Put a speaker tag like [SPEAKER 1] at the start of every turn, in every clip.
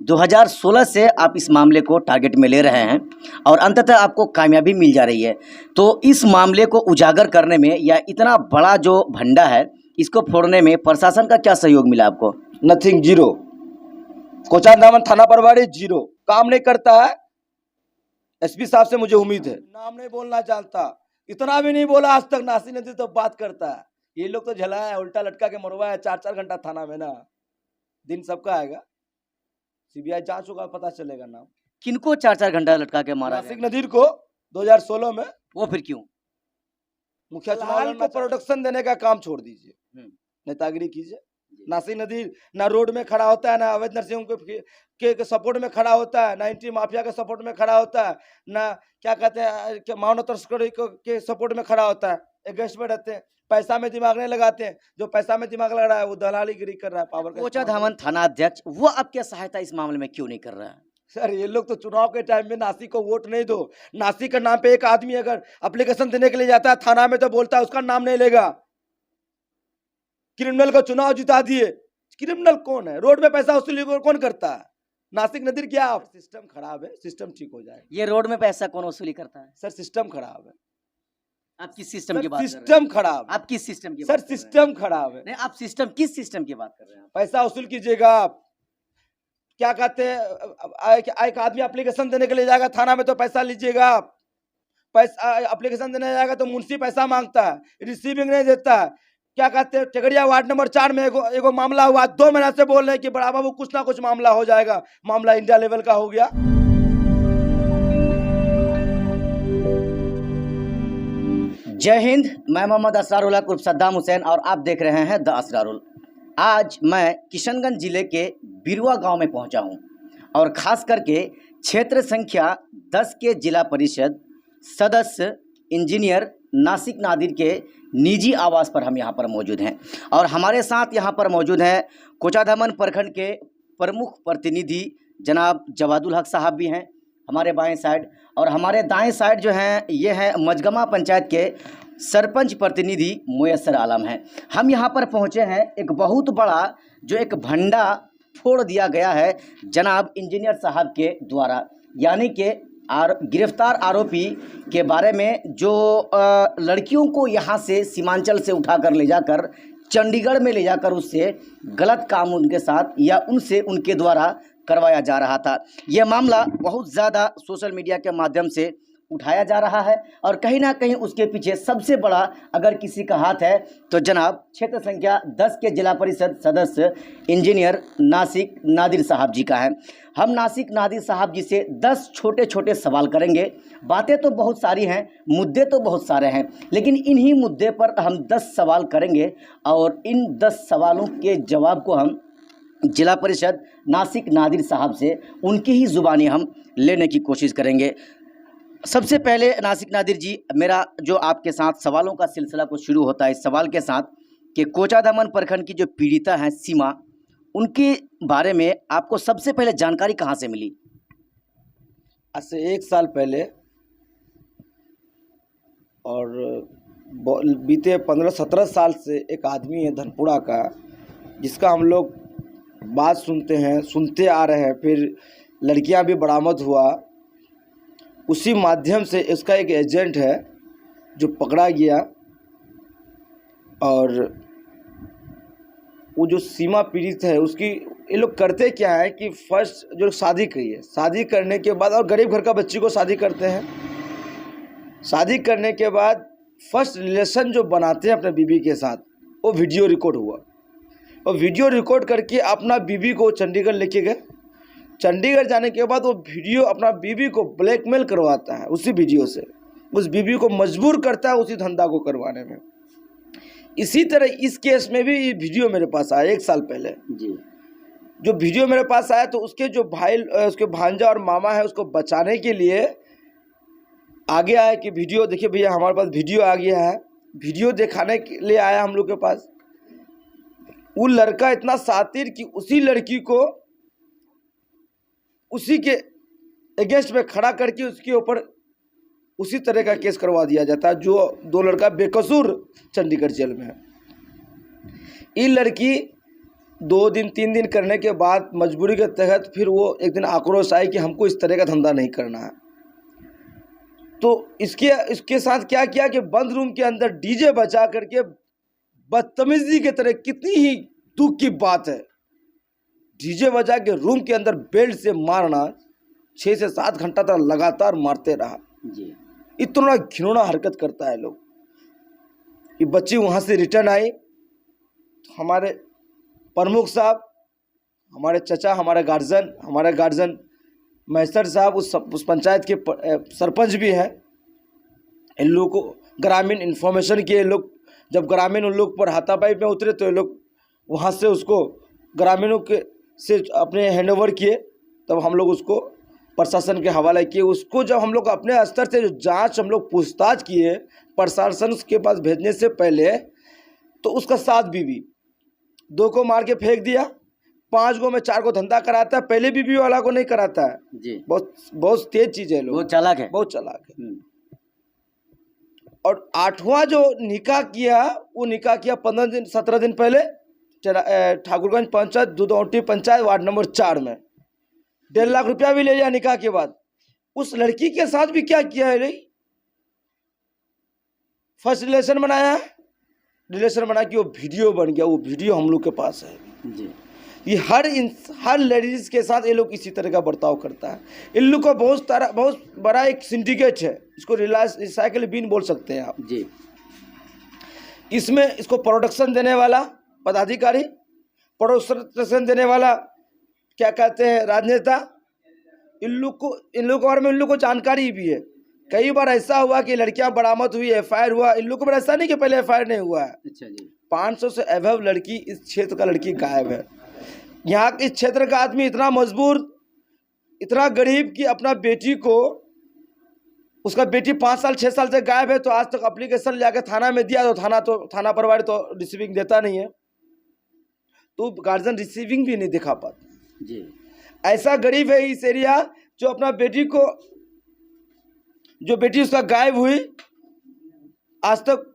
[SPEAKER 1] 2016 से आप इस मामले को टारगेट में ले रहे हैं और अंततः आपको कामयाबी मिल जा रही है। तो इस मामले को उजागर करने में या इतना बड़ा जो भंडा है इसको फोड़ने में प्रशासन का क्या सहयोग मिला आपको?
[SPEAKER 2] Nothing, zero. कोचाधामन थाना प्रभारी जीरो, काम नहीं करता है। एसपी साहब से मुझे उम्मीद है, नाम नहीं बोलना चाहता, इतना भी नहीं बोला आज तक। नासिक नदीर तो बात करता है, ये लोग तो झला है, उल्टा लटका के मरवा है 4-4 घंटा थाना में ना। दिन सबका आएगा, सीबीआई जांच होगा, पता चलेगा नाम।
[SPEAKER 1] किनको 4-4 घंटा लटका के मारा
[SPEAKER 2] नासिक नदीर को 2016 में।
[SPEAKER 1] वो फिर क्यों?
[SPEAKER 2] मुखिया चुनाव को प्रोटेक्शन देने का काम छोड़ दीजिए, नेतागिरी कीजिए। नासिक नदीर ना रोड में खड़ा होता है, ना अवैध नर्सिंग के सपोर्ट में खड़ा होता है, ना एंटी माफिया के सपोर्ट में खड़ा होता है, ना क्या कहते हैं मानव तस्करी के सपोर्ट में खड़ा होता है। अगेंस्ट में रहते हैं, पैसा में दिमाग नहीं लगाते हैं। जो पैसा में दिमाग लगा रहा है वो दलालीगिरी कर रहा है, पावर का।
[SPEAKER 1] कोचाधामन थाना अध्यक्ष वो आपकी सहायता इस मामले में क्यों नहीं कर रहा है?
[SPEAKER 2] सर ये लोग तो चुनाव के टाइम में नासिक को वोट नहीं दो। नासिक के नाम पे एक आदमी अगर एप्लीकेशन देने के लिए जाता है थाना में तो बोलता है उसका नाम नहीं लेगा। क्रिमिनल को चुनाव जिता दिए। क्रिमिनल कौन है? रोड में पैसा वसूली कौन करता है? नासिक नदीर क्या? सिस्टम खराब है, सिस्टम ठीक हो जाए।
[SPEAKER 1] ये रोड में पैसा कौन वसूली करता है?
[SPEAKER 2] सर सिस्टम खराब है।
[SPEAKER 1] आप किस सिस्टम की बात कर रहे हैं?
[SPEAKER 2] सिस्टम खराब।
[SPEAKER 1] आप किस सिस्टम की
[SPEAKER 2] सर
[SPEAKER 1] बात कर रहे हैं?
[SPEAKER 2] सिस्टम खराब है।
[SPEAKER 1] नहीं, आप किस सिस्टम की बात कर रहे हैं?
[SPEAKER 2] पैसा वसूल कीजिएगा आप। क्या कहते हैं, एक आदमी एप्लीकेशन देने के लिए जाएगा थाना में तो पैसा लीजिएगा आप। पैसा एप्लीकेशन देने जाएगा तो मुंशी पैसा मांगता है, रिसीविंग नहीं देता है। क्या कहते हैं, टेगड़िया वार्ड नंबर 4 में एगो मामला हुआ, 2 महीना से बोल रहे हैं कि बड़ा बाबू कुछ ना कुछ मामला हो जाएगा। मामला इंडिया लेवल का हो गया।
[SPEAKER 1] जय हिंद, मैं मोहम्मद असरारुल हक उर्फ सद्दाम हुसैन और आप देख रहे हैं द असरारुल। आज मैं किशनगंज जिले के बिरुआ गांव में पहुंचा हूं और खास करके क्षेत्र संख्या 10 के जिला परिषद सदस्य इंजीनियर नासिक नादिर के निजी आवास पर हम यहां पर मौजूद हैं और हमारे साथ यहां पर मौजूद हैं कोचाधामन प्रखंड के प्रमुख प्रतिनिधि जनाब जवादुल हक साहब भी हैं हमारे बाएं साइड, और हमारे दाएं साइड जो हैं ये हैं मजगमा पंचायत के सरपंच प्रतिनिधि मुयस्सर आलम हैं। हम यहाँ पर पहुँचे हैं, एक बहुत बड़ा जो एक भंडा फोड़ दिया गया है जनाब इंजीनियर साहब के द्वारा, यानी कि गिरफ्तार आरोपी के बारे में जो लड़कियों को यहाँ से सीमांचल से उठाकर ले जाकर चंडीगढ़ में ले जाकर उससे गलत काम उनके साथ या उनसे उनके द्वारा करवाया जा रहा था। यह मामला बहुत ज़्यादा सोशल मीडिया के माध्यम से उठाया जा रहा है और कहीं ना कहीं उसके पीछे सबसे बड़ा अगर किसी का हाथ है तो जनाब क्षेत्र संख्या 10 के जिला परिषद सदस्य इंजीनियर नासिक नादिर साहब जी का है। हम नासिक नादिर साहब जी से 10 छोटे छोटे सवाल करेंगे। बातें तो बहुत सारी हैं, मुद्दे तो बहुत सारे हैं, लेकिन इन्हीं मुद्दे पर हम 10 सवाल करेंगे और इन 10 सवालों के जवाब को हम जिला परिषद नासिक नादिर साहब से उनकी ही ज़ुबानी हम लेने की कोशिश करेंगे। सबसे पहले नासिक नादिर जी, मेरा जो आपके साथ सवालों का सिलसिला को शुरू होता है इस सवाल के साथ कि कोचाधामन प्रखंड की जो पीड़िता हैं सीमा, उनके बारे में आपको सबसे पहले जानकारी कहाँ से मिली?
[SPEAKER 2] आज से 1 साल पहले और बीते 15-17 साल से एक आदमी है धनपुरा का, जिसका हम लोग बात सुनते आ रहे हैं, फिर लड़कियां भी बरामद हुआ। उसी माध्यम से इसका एक एजेंट है जो पकड़ा गया और वो जो सीमा पीड़ित है उसकी, ये लोग करते क्या है कि फर्स्ट जो शादी करी है, शादी करने के बाद, और गरीब घर का बच्ची को शादी करते हैं, शादी करने के बाद फर्स्ट रिलेशन जो बनाते हैं अपने बीवी के साथ, वो वीडियो रिकॉर्ड हुआ और वीडियो रिकॉर्ड करके अपना बीवी को चंडीगढ़ लेके गए। चंडीगढ़ जाने के बाद वो वीडियो अपना बीवी को ब्लैकमेल करवाता है, उसी वीडियो से उस बीवी को मजबूर करता है उसी धंधा को करवाने में। इसी तरह इस केस में भी ये वीडियो मेरे पास आया 1 साल पहले जी। जो वीडियो मेरे पास आया तो उसके जो भाई, उसके भांजा और मामा है, उसको बचाने के लिए आगे आया कि वीडियो देखिए भैया, हमारे पास वीडियो आ गया है। वीडियो दिखाने के लिए आया हम लोग के पास। वो लड़का इतना शातिर कि उसी लड़की को उसी के अगेंस्ट में खड़ा करके उसके ऊपर उसी तरह का केस करवा दिया जाता है, जो 2 लड़का बेकसूर चंडीगढ़ जेल में है। ये लड़की 2 दिन 3 दिन करने के बाद मजबूरी के तहत फिर वो एक दिन आक्रोश आई कि हमको इस तरह का धंधा नहीं करना है। तो इसके साथ क्या किया कि बंद रूम के अंदर डीजे बजा करके बदतमीजी की तरह, कितनी ही दुख की बात है, डीजे बजा के रूम के अंदर बेल्ट से मारना, 6 से 7 घंटा तक लगातार मारते रहा
[SPEAKER 1] जी।
[SPEAKER 2] इतना घिनौना हरकत करता है लोग। ये बच्ची वहाँ से रिटर्न आई, हमारे प्रमुख साहब, हमारे चचा, हमारे गार्जियन मैसर साहब उस पंचायत के सरपंच भी हैं। इन लोगों को ग्रामीण इन्फॉर्मेशन किए लोग, जब ग्रामीण उन लोग पर हाथापाई में उतरे तो ये लोग वहाँ से उसको ग्रामीणों के से अपने हैंडओवर किए, तब हम लोग उसको प्रशासन के हवाले किए। उसको जब हम लोग अपने स्तर से जो जांच हम लोग पूछताछ किए प्रशासन के पास भेजने से पहले, तो उसका 7 बीवी, 2 को मार के फेंक दिया, 5 गो में 4 को धंधा कराता है, पहले बीवी वाला को नहीं कराता है
[SPEAKER 1] जी।
[SPEAKER 2] बहुत तेज चीज है, लोग
[SPEAKER 1] बहुत चालाक है,
[SPEAKER 2] बहुत चालाक है। और 8वां जो निकाह किया, वो निकाह किया 17 दिन पहले ठाकुरगंज पंचायत, दुधौटी पंचायत, वार्ड नंबर 4 में। 1.5 लाख रुपया भी ले लिया निकाह के बाद। उस लड़की के साथ भी क्या किया है, फर्स्ट रिलेशन बनाया है, रिलेशन बना के वो वीडियो बन गया, वो वीडियो हम लोग के पास है जी। ये हर लेडीज के साथ ये लोग इसी तरह का बर्ताव करता है। इन लोग का बहुत बड़ा एक सिंडिकेट है, इसको रिसाइकिल बिन बोल सकते हैं आप जी। इसमें इसको प्रोडक्शन देने वाला पदाधिकारी, प्रोडक्शन देने वाला क्या कहते हैं राजनेता, इन लोग के बारे में इन लोग को जानकारी भी है। कई बार ऐसा हुआ कि लड़कियां बरामद हुई, FIR हुआ, इन लोग को ऐसा नहीं कि पहले FIR नहीं हुआ है। अच्छा जी। 500 से अबव लड़की, इस क्षेत्र का लड़की गायब है। यहाँ इस क्षेत्र का आदमी इतना मजबूर, इतना गरीब कि अपना बेटी को, उसका बेटी 5 साल 6 साल से गायब है, तो आज तक एप्लीकेशन जाके थाना में दिया, तो थाना प्रभारी तो रिसीविंग देता नहीं है, तो गार्जियन रिसीविंग भी नहीं दिखा पाता जी। ऐसा गरीब है इस एरिया, जो अपना बेटी को, जो बेटी उसका गायब हुई, आज तक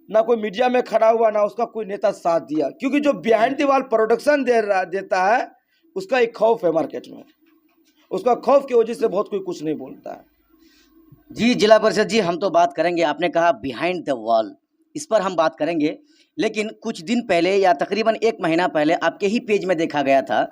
[SPEAKER 2] ना कोई मीडिया में खड़ा हुआ, ना उसका कोई नेता साथ दिया, क्योंकि जो बिहाइंड द वॉल प्रोडक्शन देता है, उसका एक खौफ है मार्केट में, उसका खौफ की वजह से बहुत कोई कुछ नहीं बोलता है
[SPEAKER 1] जी। जिला परिषद जी, हम तो बात करेंगे, आपने कहा बिहाइंड द वॉल, इस पर हम बात करेंगे, लेकिन कुछ दिन पहले या तकरीबन 1 महीना पहले आपके ही पेज में देखा गया था,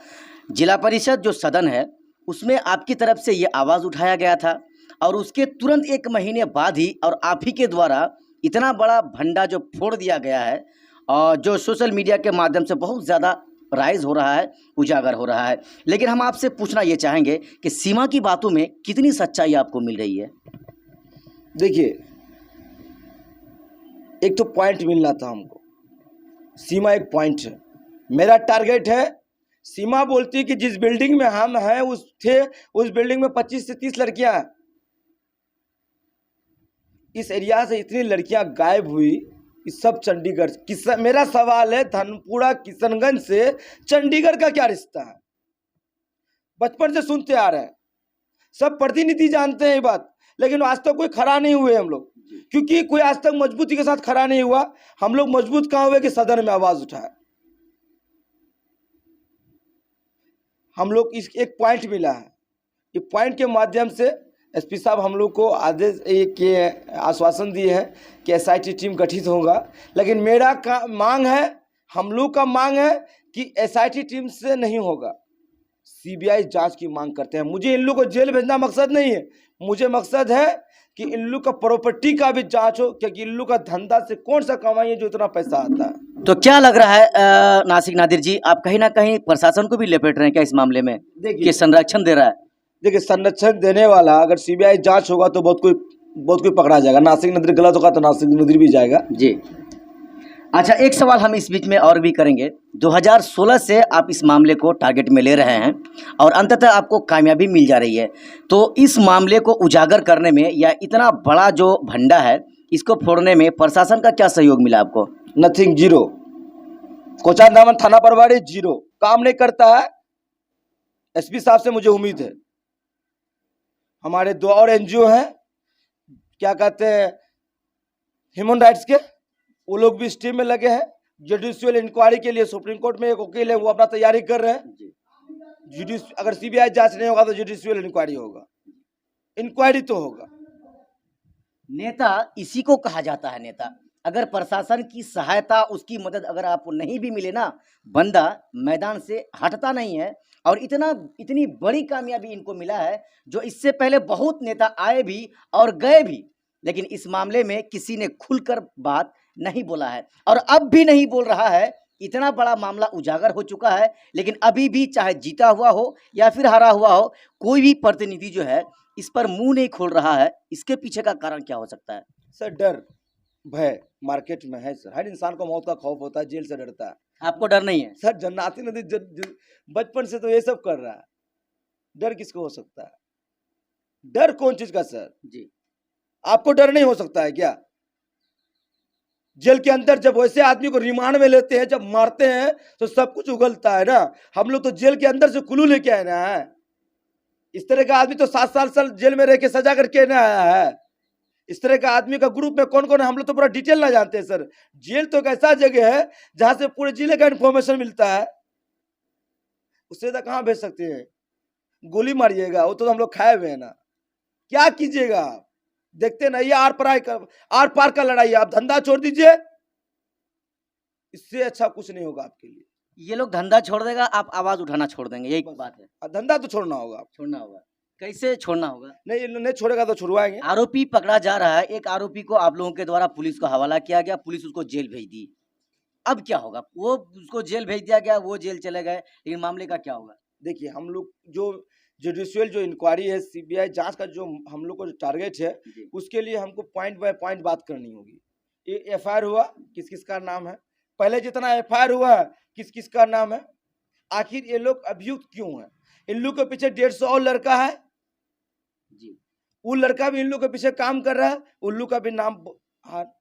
[SPEAKER 1] जिला परिषद जो सदन है उसमें आपकी तरफ से ये आवाज़ उठाया गया था, और उसके तुरंत 1 महीने बाद ही और आप ही के द्वारा इतना बड़ा भंडा जो फोड़ दिया गया है, और जो सोशल मीडिया के माध्यम से बहुत ज़्यादा राइज हो रहा है, उजागर हो रहा है। लेकिन हम आपसे पूछना ये चाहेंगे कि सीमा की बातों में कितनी सच्चाई आपको मिल रही है?
[SPEAKER 2] देखिए, एक तो पॉइंट मिलना था हमको, सीमा एक पॉइंट है, मेरा टारगेट है। सीमा बोलती है कि जिस बिल्डिंग में हम हैं उस बिल्डिंग में 25 से 30 लड़कियां हैं। इस एरिया से इतनी लड़कियां गायब हुई, इस सब चंडीगढ़। मेरा सवाल है, धनपुरा किशनगंज से चंडीगढ़ का क्या रिश्ता है? बचपन से सुनते आ रहे हैं, सब प्रतिनिधि जानते हैं ये बात, लेकिन आज तक कोई खड़ा नहीं हुए हम लोग, क्योंकि कोई आज तक मजबूती के साथ खड़ा नहीं हुआ। हम लोग मजबूत कहाँ हुए कि सदन में आवाज उठाए। हम लोग इस एक पॉइंट मिला है, ये पॉइंट के माध्यम से SP साहब हम लोग को आदेश के आश्वासन दिए हैं कि SIT टीम गठित होगा, लेकिन मेरा मांग है, हम लोग का मांग है कि SIT टीम से नहीं होगा, CBI जांच की मांग करते हैं। मुझे इन लोग को जेल भेजना मकसद नहीं है, मुझे मकसद है कि इन लोग का प्रॉपर्टी का भी जांच हो, क्योंकि इन लोग का धंधा से कौन सा कमाई है जो इतना पैसा आता है।
[SPEAKER 1] तो क्या लग रहा है नासिक नादिर जी, आप कहीं ना कहीं प्रशासन को भी लपेट रहे हैं क्या इस मामले में, कि संरक्षण दे रहा है?
[SPEAKER 2] देखिए, संरक्षण देने वाला अगर CBI जांच होगा तो बहुत कोई पकड़ा जाएगा। नासिक नदीर गलत होगा तो नासिक नदीर भी जाएगा
[SPEAKER 1] जी। अच्छा, एक सवाल हम इस बीच में और भी करेंगे। 2016 से आप इस मामले को टारगेट में ले रहे हैं और अंततः आपको कामयाबी मिल जा रही है, तो इस मामले को उजागर करने में या इतना बड़ा जो भंडा है इसको फोड़ने में प्रशासन का क्या सहयोग मिला आपको?
[SPEAKER 2] Nothing, zero. कोचांदामन थाना प्रभारी जीरो, काम नहीं करता है। SP साहब से मुझे उम्मीद है। हमारे 2 और NGO हैं, क्या कहते हैं, ह्यूमन राइट्स के, वो लोग भी इस टीम में लगे हैं। जुडिशियल इंक्वायरी के लिए सुप्रीम कोर्ट में एक वकील है, वो अपना तैयारी कर रहे हैं।
[SPEAKER 1] जी।
[SPEAKER 2] अगर सीबीआई जांच नहीं होगा तो जुडिशियल इंक्वायरी होगा, इंक्वायरी तो होगा।
[SPEAKER 1] नेता इसी को कहा जाता है नेता। अगर प्रशासन की सहायता, उसकी मदद अगर आपको नहीं भी मिले ना, बंदा मैदान से हटता नहीं है। और इतनी बड़ी कामयाबी इनको मिला है, जो इससे पहले बहुत नेता आए भी और गए भी, लेकिन इस मामले में किसी ने खुलकर बात नहीं बोला है और अब भी नहीं बोल रहा है। इतना बड़ा मामला उजागर हो चुका है, लेकिन अभी भी चाहे जीता हुआ हो या फिर हारा हुआ हो, कोई भी प्रतिनिधि जो है इस पर मुंह नहीं खोल रहा है। इसके पीछे का कारण क्या हो सकता है?
[SPEAKER 2] सर डर भय मार्केट में है सर, हर इंसान को मौत का खौफ होता है, जेल से डरता है।
[SPEAKER 1] आपको डर नहीं है?
[SPEAKER 2] सर जन्नाती नदी बचपन से तो ये सब कर रहा है, डर किसको हो सकता है? डर कौन चीज का सर?
[SPEAKER 1] जी।
[SPEAKER 2] आपको डर नहीं हो सकता है क्या? जेल के अंदर जब वैसे आदमी को रिमांड में लेते हैं, जब मारते हैं तो सब कुछ उगलता है ना। हम लोग तो जेल के अंदर से कुल्लू लेके आए ना है। इस तरह का आदमी तो 7 साल जेल में रह के सजा करके ना आया है। इस तरह का आदमी का ग्रुप में कौन कौन है हम लोग तो पूरा डिटेल ना जानते हैं सर। जेल तो एक ऐसा जगह है जहां से पूरे जिले का इंफॉर्मेशन मिलता है। उससे तो कहाँ भेज सकते हैं? गोली मारिएगा, वो तो हम लोग खाए हुए हैं ना। क्या कीजिएगा आप? देखते नहीं, आर पार का लड़ाई। आप धंधा छोड़ दीजिए, इससे अच्छा कुछ नहीं होगा आपके लिए।
[SPEAKER 1] ये लोग धंधा छोड़ देगा, आप आवाज उठाना छोड़ देंगे, यही बात है।
[SPEAKER 2] धंधा तो छोड़ना होगा,
[SPEAKER 1] छोड़ना होगा। कैसे छोड़ना होगा?
[SPEAKER 2] नहीं छोड़ेगा तो छुड़वाएंगे।
[SPEAKER 1] आरोपी पकड़ा जा रहा है, एक आरोपी को आप लोगों के द्वारा पुलिस को हवाला किया गया, पुलिस उसको जेल भेज दी। अब क्या होगा? वो उसको जेल भेज दिया गया, वो जेल चले गए, लेकिन मामले का क्या होगा?
[SPEAKER 2] देखिए, हम लोग जो जुडिशियल जो इंक्वायरी है, सीबीआई जांच का जो हम लोग को जो टारगेट है, उसके लिए हमको पॉइंट बाय पॉइंट बात करनी होगी। ये एफआईआर हुआ, किस किस का नाम है, पहले जितना एफआईआर हुआ किस किस का नाम है, आखिर ये लोग अभियुक्त क्यों है? इन लोग के पीछे 150 और लड़का है जी, वो लड़का भी इन लोग के पीछे काम कर रहा है, उन लोग का भी नाम। हाँ,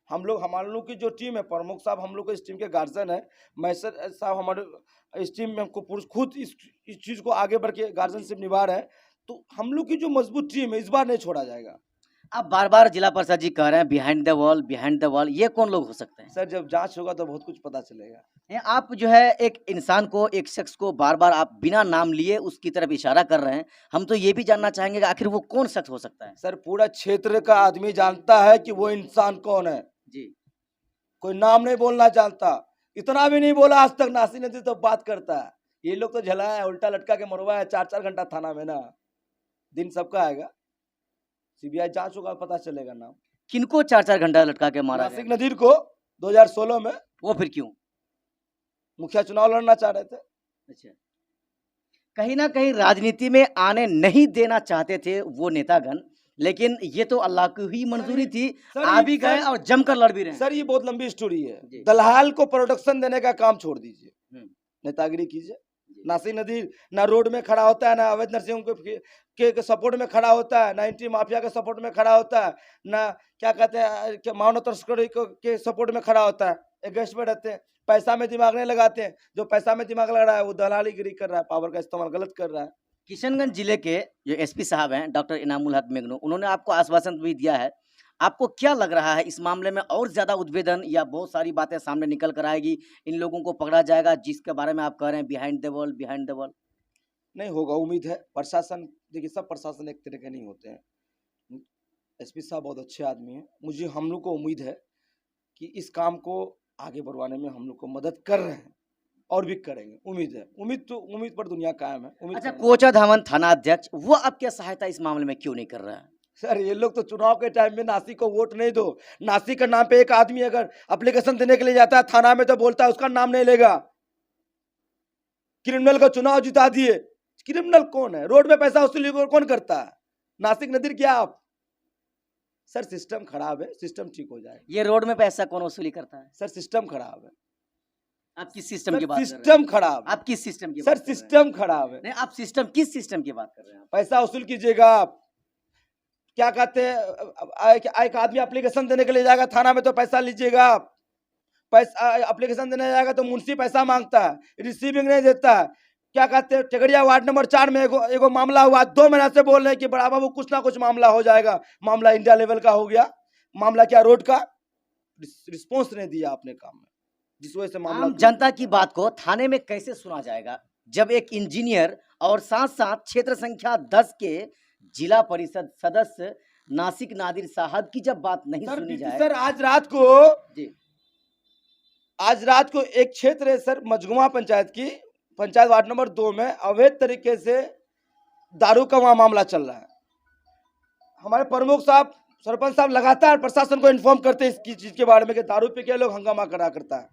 [SPEAKER 2] हमारे लोग की जो टीम है, प्रमुख साहब हम लोग इस टीम के गार्जियन है, मैसर साहब हमारे इस टीम में हमको खुद इस चीज़ को आगे बढ़ के गार्जियनशिप निभा रहे हैं। तो हम लोग की जो मजबूत टीम है, इस बार नहीं छोड़ा जाएगा।
[SPEAKER 1] आप बार बार जिला परिषद जी कह रहे हैं बिहाइंड द वॉल, ये कौन लोग हो सकते हैं?
[SPEAKER 2] सर जब जांच होगा तो बहुत कुछ पता चलेगा।
[SPEAKER 1] आप जो है एक इंसान को, एक शख्स को बार बार आप बिना नाम लिए उसकी तरफ इशारा कर रहे हैं। हम तो ये भी जानना चाहेंगे कि आखिर वो कौन शख्स हो सकता है?
[SPEAKER 2] सर पूरा क्षेत्र का आदमी जानता है कि वो इंसान कौन है
[SPEAKER 1] जी।
[SPEAKER 2] कोई नाम नहीं बोलना जानता, इतना भी नहीं बोला आज तक। नासी नदी तो बात करता है, ये लोग तो झला है, उल्टा लटका के मरवा है 4-4 घंटा थाना में ना। दिन सबका आएगा, सीबीआई जांच होगा, पता चलेगा नाम।
[SPEAKER 1] किनको 4-4 घंटा लटका के मारा?
[SPEAKER 2] नासिक नदीर को 2016 में।
[SPEAKER 1] वो फिर क्यों?
[SPEAKER 2] मुखिया चुनाव लड़ना चाह रहे थे।
[SPEAKER 1] अच्छा, कहीं ना कहीं राजनीति में आने नहीं देना चाहते थे वो नेतागण, लेकिन ये तो अल्लाह की ही मंजूरी थी, आ भी गए और जमकर लड़ भी रहे हैं।
[SPEAKER 2] सर ये बहुत लंबी स्टोरी है। दलाल को प्रोडक्शन देने का काम छोड़ दीजिए, नेतागिरी कीजिए। नासिक नदी ना रोड में खड़ा होता है, ना अवैध नर्सिंग के सपोर्ट में खड़ा होता है, ना एंटी माफिया के सपोर्ट में खड़ा होता है, ना क्या कहते हैं मानव तस्करी के सपोर्ट में खड़ा होता है। एक गेस्ट में रहते हैं, पैसा में दिमाग नहीं लगाते हैं। जो पैसा में दिमाग लगा रहा है वो दलालीगिरी कर रहा है, पावर का इस्तेमाल गलत कर रहा है।
[SPEAKER 1] किशनगंज जिले के जो एसपी साहब हैं डॉक्टर इनामुल हक मेगनू, उन्होंने आपको आश्वासन भी दिया है। आपको क्या लग रहा है इस मामले में और ज्यादा उद्भेदन या बहुत सारी बातें सामने निकल कर आएगी, इन लोगों को पकड़ा जाएगा जिसके बारे में आप कह रहे हैं बिहाइंड द वॉल?
[SPEAKER 2] नहीं होगा, उम्मीद है। प्रशासन, देखिए सब प्रशासन एक तरह के नहीं होते हैं। एसपी साहब बहुत अच्छे आदमी हैं, मुझे हम लोग को उम्मीद है कि इस काम को आगे बढ़वाने में हम लोग को मदद कर रहे हैं और भी करेंगे। उम्मीद है, उम्मीद पर दुनिया कायम है।
[SPEAKER 1] अच्छा, कोचा धामन थाना अध्यक्ष वो आपके सहायता इस मामले में क्यों नहीं कर रहा है?
[SPEAKER 2] सर ये लोग तो चुनाव के टाइम में नासिक को वोट नहीं दो, नासिक के नाम पे एक आदमी अगर एप्लीकेशन देने के लिए जाता है थाना में तो बोलता है उसका नाम नहीं लेगा। क्रिमिनल को चुनाव जिता दिए, क्रिमिनल कौन है? रोड में पैसा वसूली कौन करता है? नासिक नदीर क्या आप? सर सिस्टम खराब है, सिस्टम ठीक हो जाए।
[SPEAKER 1] ये रोड में पैसा कौन वसूली करता है?
[SPEAKER 2] सर सिस्टम खराब है।
[SPEAKER 1] आप किस सिस्टम की बात कर रहे हैं?
[SPEAKER 2] सिस्टम खराब।
[SPEAKER 1] आप किस सिस्टम की
[SPEAKER 2] सर सिस्टम खराब है।
[SPEAKER 1] नहीं, आप किस सिस्टम की बात कर रहे हैं?
[SPEAKER 2] पैसा वसूल कीजिएगा आप, क्या कहते हैं, एक आदमी एप्लीकेशन देने के लिए जाएगा थाना में तो पैसा लीजिएगा आप। पैसा एप्लीकेशन देने जाएगा तो मुंशी पैसा मांगता है, रिसीविंग नहीं देता है। क्या कहते हैं, टेगड़िया वार्ड नंबर 4 में एगो मामला हुआ, 2 महीना से बोल रहे हैं कि बड़ा बाबू कुछ ना कुछ मामला हो जाएगा। मामला इंडिया लेवल का हो गया, मामला क्या रोड का। रिस्पॉन्स नहीं दिया आपने काम में, जिस वजह से मामला
[SPEAKER 1] आम जनता की बात को थाने में कैसे सुना जाएगा जब एक इंजीनियर और साथ साथ क्षेत्र संख्या 10 के जिला परिषद सदस्य नासिक नादिर साहब की जब बात नहीं सुनी जाए।
[SPEAKER 2] सर
[SPEAKER 1] जी
[SPEAKER 2] आज रात को एक क्षेत्र है सर मजगुमा पंचायत की, पंचायत वार्ड नंबर 2 में अवैध तरीके से दारू का वहां मामला चल रहा है। हमारे प्रमुख साहब, सरपंच साहब लगातार प्रशासन को इन्फॉर्म करते हैं इसकी चीज के बारे में कि दारू पे क्या लोग हंगामा करा करता है।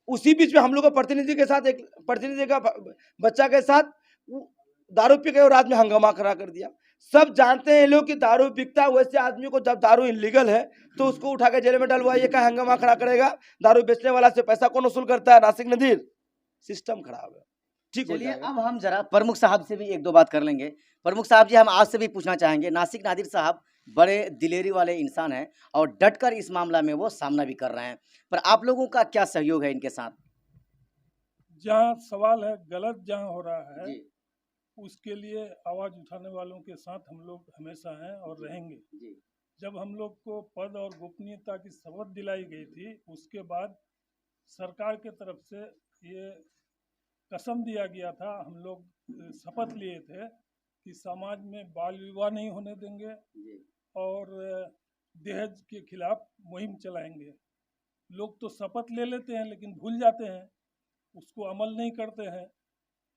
[SPEAKER 2] उसी बीच में हम लोग प्रतिनिधि के साथ, एक प्रतिनिधि का बच्चा के साथ दारू पी के और रात में हंगामा करा कर दिया। सब जानते हैं लोग कि दारू बिकता है, वैसे आदमी को जब दारू इलीगल है तो उसको उठा के जेल में डलवाइए, क्या हंगामा खड़ा करेगा? दारू बेचने वाला से पैसा कौन वसूल करता है? नासिक नदीर। सिस्टम खराब है। ठीक हो
[SPEAKER 1] चलिए
[SPEAKER 2] जाएगा।
[SPEAKER 1] अब हम जरा प्रमुख साहब से भी एक दो बात कर लेंगे। प्रमुख साहब जी, हम आज से भी पूछना चाहेंगे, नासिक नादिर साहब बड़े दिलेरी वाले इंसान हैं और डटकर इस मामला में वो सामना भी कर रहे हैं, पर आप लोगों का क्या सहयोग है इनके साथ?
[SPEAKER 3] जहाँ सवाल है गलत जहाँ हो रहा है
[SPEAKER 1] जी
[SPEAKER 3] उसके लिए आवाज उठाने वालों के साथ हम लोग हमेशा हैं और रहेंगे।
[SPEAKER 1] जी
[SPEAKER 3] जब हम लोग को पद और गोपनीयता की शपथ दिलाई गई थी उसके बाद सरकार के तरफ से ये कसम दिया गया था, हम लोग शपथ लिए थे कि समाज में बाल विवाह नहीं होने देंगे
[SPEAKER 1] जी
[SPEAKER 3] और दहेज के खिलाफ मुहिम चलाएंगे। लोग तो शपथ ले लेते हैं लेकिन भूल जाते हैं, उसको अमल नहीं करते हैं।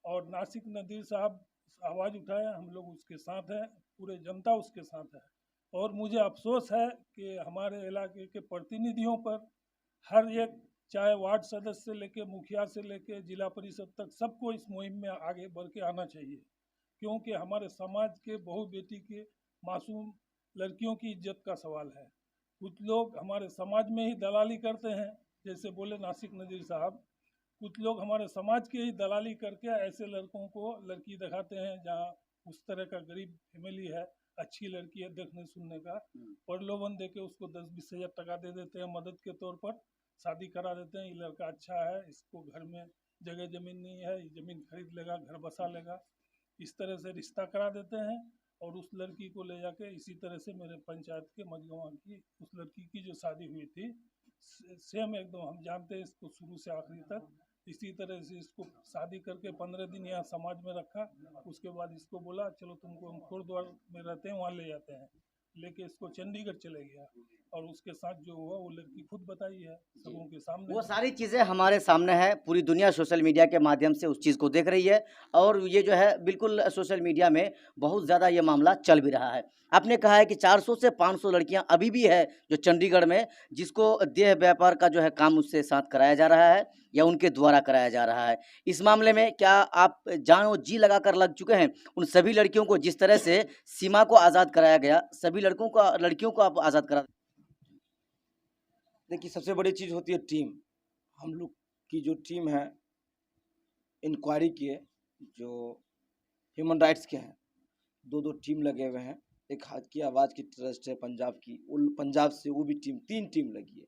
[SPEAKER 3] और नासिक नदीर साहब आवाज़ उठाए, हम लोग उसके साथ हैं, पूरे जनता उसके साथ है। और मुझे अफसोस है कि हमारे इलाके के प्रतिनिधियों पर हर एक, चाहे वार्ड सदस्य से लेके मुखिया से लेके जिला परिषद तक, सबको इस मुहिम में आगे बढ़ के आना चाहिए, क्योंकि हमारे समाज के बहू बेटी के मासूम लड़कियों की इज्जत का सवाल है। कुछ लोग हमारे समाज में ही दलाली करते हैं, जैसे बोले नासिक नदीर साहब, कुछ लोग हमारे समाज की ही दलाली करके ऐसे लड़कों को लड़की दिखाते हैं जहाँ उस तरह का गरीब फैमिली है, अच्छी लड़की है देखने सुनने का, प्रलोभन देके उसको 10-20 हज़ार टका दे देते हैं मदद के तौर पर, शादी करा देते हैं। ये लड़का अच्छा है, इसको घर में जगह ज़मीन नहीं है, ये ज़मीन खरीद लेगा, घर बसा लेगा, इस तरह से रिश्ता करा देते हैं। और उस लड़की को ले जाके इसी तरह से मेरे पंचायत के मजगवा की उस लड़की की जो शादी हुई थी सेम एकदम, हम जानते हैं इसको शुरू से आखिरी तक, इसी तरह से इसको शादी करके 15 दिन यहाँ समाज में रखा। उसके बाद इसको बोला चलो तुमको हम खुरद्वार में रहते हैं वहाँ ले जाते हैं, लेके इसको चंडीगढ़ चले गया। और उसके साथ जो हुआ वो लड़की खुद बताई है सबों के सामने।
[SPEAKER 1] वो सारी चीज़ें हमारे सामने है, पूरी दुनिया सोशल मीडिया के माध्यम से उस चीज़ को देख रही है और ये जो है बिल्कुल सोशल मीडिया में बहुत ज़्यादा ये मामला चल भी रहा है। आपने कहा है कि 400 से 500 लड़कियां अभी भी है जो चंडीगढ़ में, जिसको देह व्यापार का जो है काम उससे साथ कराया जा रहा है या उनके द्वारा कराया जा रहा है। इस मामले में क्या आप जान और जी लगा कर लग चुके हैं उन सभी लड़कियों को, जिस तरह से सीमा को आज़ाद कराया गया, सभी लड़कियों को आप आज़ाद करा?
[SPEAKER 2] देखिए, सबसे बड़ी चीज़ होती है टीम। हम लोग की जो टीम है इंक्वायरी की है, जो ह्यूमन राइट्स के हैं, 2-2 टीम लगे हुए हैं। एक हाथ की आवाज़ की ट्रस्ट है पंजाब की, पंजाब से वो भी टीम, 3 टीम लगी है।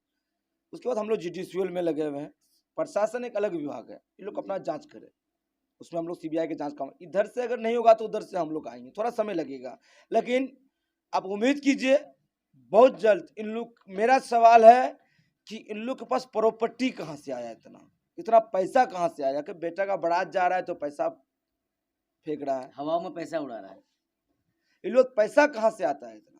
[SPEAKER 2] उसके बाद हम लोग जुडिशियल में लगे हुए हैं। प्रशासन एक अलग विभाग है, ये लोग अपना जांच करे, उसमें हम लोग सीबीआई के जांच का, इधर से अगर नहीं होगा तो उधर से हम लोग आएंगे, थोड़ा समय लगेगा, लेकिन आप उम्मीद कीजिए बहुत जल्द इन लोग। मेरा सवाल है कि इन लोग के पास प्रॉपर्टी कहाँ से आया, इतना पैसा कहाँ से आया कि बेटा का बारात जा रहा है तो पैसा फेंक रहा है,
[SPEAKER 1] हवाओं में पैसा उड़ा रहा है।
[SPEAKER 2] इन लोग पैसा कहाँ से आता है इतना?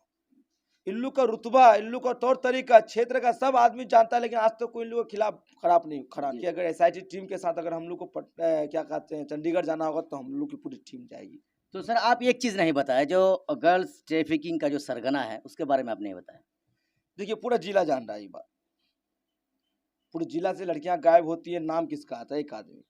[SPEAKER 2] इन लोग का रुतबा, इन लोग का तौर तरीका क्षेत्र का सब आदमी जानता है, लेकिन आज तक तो कोई इन लोगों के खिलाफ खराब नहीं खड़ा कि अगर एसआईटी टीम के साथ अगर हम लोग को क्या कहते हैं चंडीगढ़ जाना होगा तो हम लोग की पूरी टीम जाएगी।
[SPEAKER 1] तो सर आप एक चीज़ नहीं बताया, जो गर्ल्स ट्रैफिकिंग का जो सरगना है उसके बारे में आप नहीं बताया।
[SPEAKER 2] देखिए, पूरा जिला जान रहा है ये बात, पूरे जिला से लड़कियां गायब होती है। नाम किसका आता है? एक आदमी,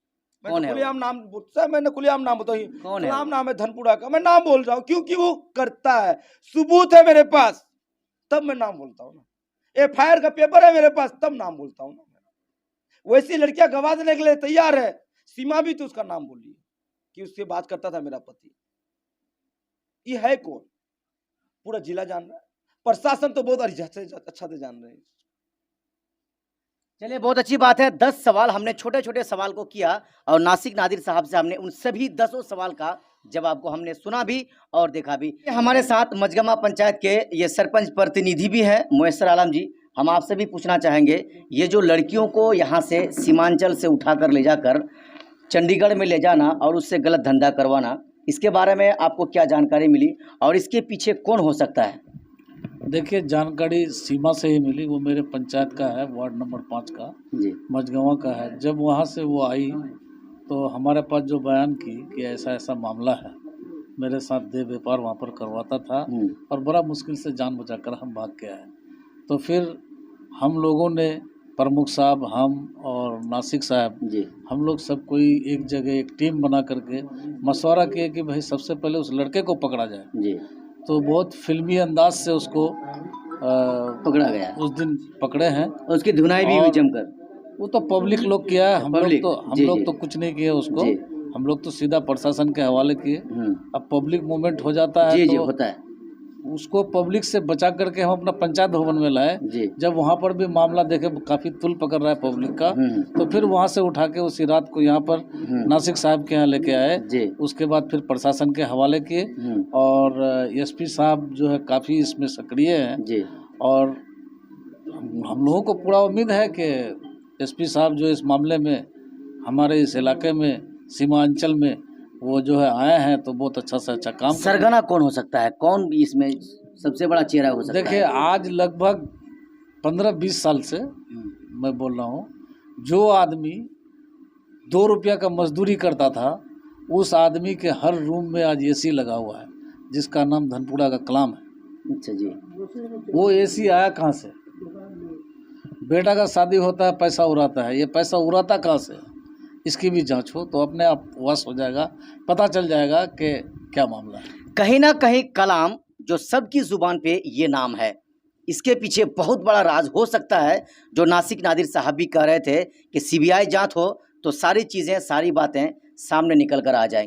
[SPEAKER 1] कौन है?
[SPEAKER 2] खुलेआम नाम बोलता है, मैंने खुलेआम नाम बताई,
[SPEAKER 1] कौन है?
[SPEAKER 2] नाम है धनपुरा का, मैं नाम बोल रहा हूँ क्योंकि वो करता है, सबूत है मेरे पास तब मैं नाम बोलता हूँ ना, एफआईआर का पेपर है मेरे पास तब नाम बोलता हूँ ना। वैसी लड़कियां गवाह देने के लिए तैयार है। सीमा भी तो उसका नाम बोली कि उससे बात करता था मेरा पति। ये है कौन? पूरा जिला जान रहा है, प्रशासन तो बहुत अच्छा से जान रहे हैं।
[SPEAKER 1] चलिए, बहुत अच्छी बात है। 10 सवाल हमने छोटे छोटे सवाल को किया और नासिक नादिर साहब से हमने उन सभी 10 सवाल का जवाब को हमने सुना भी और देखा भी। हमारे साथ मजगमा पंचायत के ये सरपंच प्रतिनिधि भी हैं मुयस्सर आलम जी। हम आपसे भी पूछना चाहेंगे, ये जो लड़कियों को यहाँ से सीमांचल से उठाकर ले जाकर चंडीगढ़ में ले जाना और उससे गलत धंधा करवाना, इसके बारे में आपको क्या जानकारी मिली और इसके पीछे कौन हो सकता है?
[SPEAKER 4] देखिए, जानकारी सीमा से ही मिली। वो मेरे पंचायत का है, वार्ड नंबर 5 का
[SPEAKER 1] जी।
[SPEAKER 4] मझगवां का है। जब वहाँ से वो आई तो हमारे पास जो बयान की कि ऐसा ऐसा मामला है, मेरे साथ देह व्यापार वहाँ पर करवाता था और बड़ा मुश्किल से जान बचाकर हम भाग के आए। तो फिर हम लोगों ने, प्रमुख साहब, हम और नासिक साहब
[SPEAKER 1] जी।
[SPEAKER 4] हम लोग सब कोई एक जगह एक टीम बना करके मशवरा किए कि भाई सबसे पहले उस लड़के को पकड़ा जाए।
[SPEAKER 1] जी।
[SPEAKER 4] तो बहुत फिल्मी अंदाज से उसको
[SPEAKER 1] पकड़ा गया,
[SPEAKER 4] उस दिन पकड़े हैं।
[SPEAKER 1] और उसकी धुनाई भी हुई
[SPEAKER 4] और
[SPEAKER 1] जमकर।
[SPEAKER 4] वो तो पब्लिक लोग किया है, हम
[SPEAKER 1] पब्लिक, जी,
[SPEAKER 4] लोग
[SPEAKER 1] जी।
[SPEAKER 4] तो कुछ नहीं किया उसको।
[SPEAKER 1] जी।
[SPEAKER 4] हम लोग तो सीधा प्रशासन के हवाले किए। अब पब्लिक मूवमेंट हो जाता है
[SPEAKER 1] जी जी
[SPEAKER 4] तो
[SPEAKER 1] होता है।
[SPEAKER 4] उसको पब्लिक से बचा करके हम अपना पंचायत भवन में लाए।
[SPEAKER 1] जी।
[SPEAKER 4] जब वहाँ पर भी मामला देखे काफ़ी तुल पकड़ रहा है पब्लिक का, तो फिर वहाँ से उठा के उसी रात को यहाँ पर नासिक साहब के यहाँ लेके आए।
[SPEAKER 1] जी।
[SPEAKER 4] उसके बाद फिर प्रशासन के हवाले किए और एसपी साहब जो है काफ़ी इसमें सक्रिय हैं।
[SPEAKER 1] जी।
[SPEAKER 4] और हम लोगों को पूरा उम्मीद है कि एसपी साहब जो इस मामले में हमारे इस इलाके में सीमांचल में वो जो है आए हैं तो बहुत अच्छा से अच्छा काम।
[SPEAKER 1] सरगना कौन हो सकता है, कौन इसमें सबसे बड़ा चेहरा हो सकता है?
[SPEAKER 4] देखिए, आज लगभग 15-20 साल से मैं बोल रहा हूँ, जो आदमी 2 रुपया का मजदूरी करता था, उस आदमी के हर रूम में आज एसी लगा हुआ है, जिसका नाम धनपुरा का कलाम है।
[SPEAKER 1] अच्छा जी।
[SPEAKER 4] वो एसी आया कहाँ से? बेटा का शादी होता है, पैसा उड़ाता है, ये पैसा उड़ाता कहाँ से? इसकी भी जांच हो तो अपने आप वश हो जाएगा, पता चल जाएगा कि क्या मामला है।
[SPEAKER 1] कहीं ना कहीं कलाम जो सबकी जुबान पे ये नाम है, इसके पीछे बहुत बड़ा राज हो सकता है, जो नासिक नादिर साहब भी कह रहे थे कि सीबीआई जांच हो तो सारी चीज़ें, सारी बातें सामने निकल कर आ जाएंगी।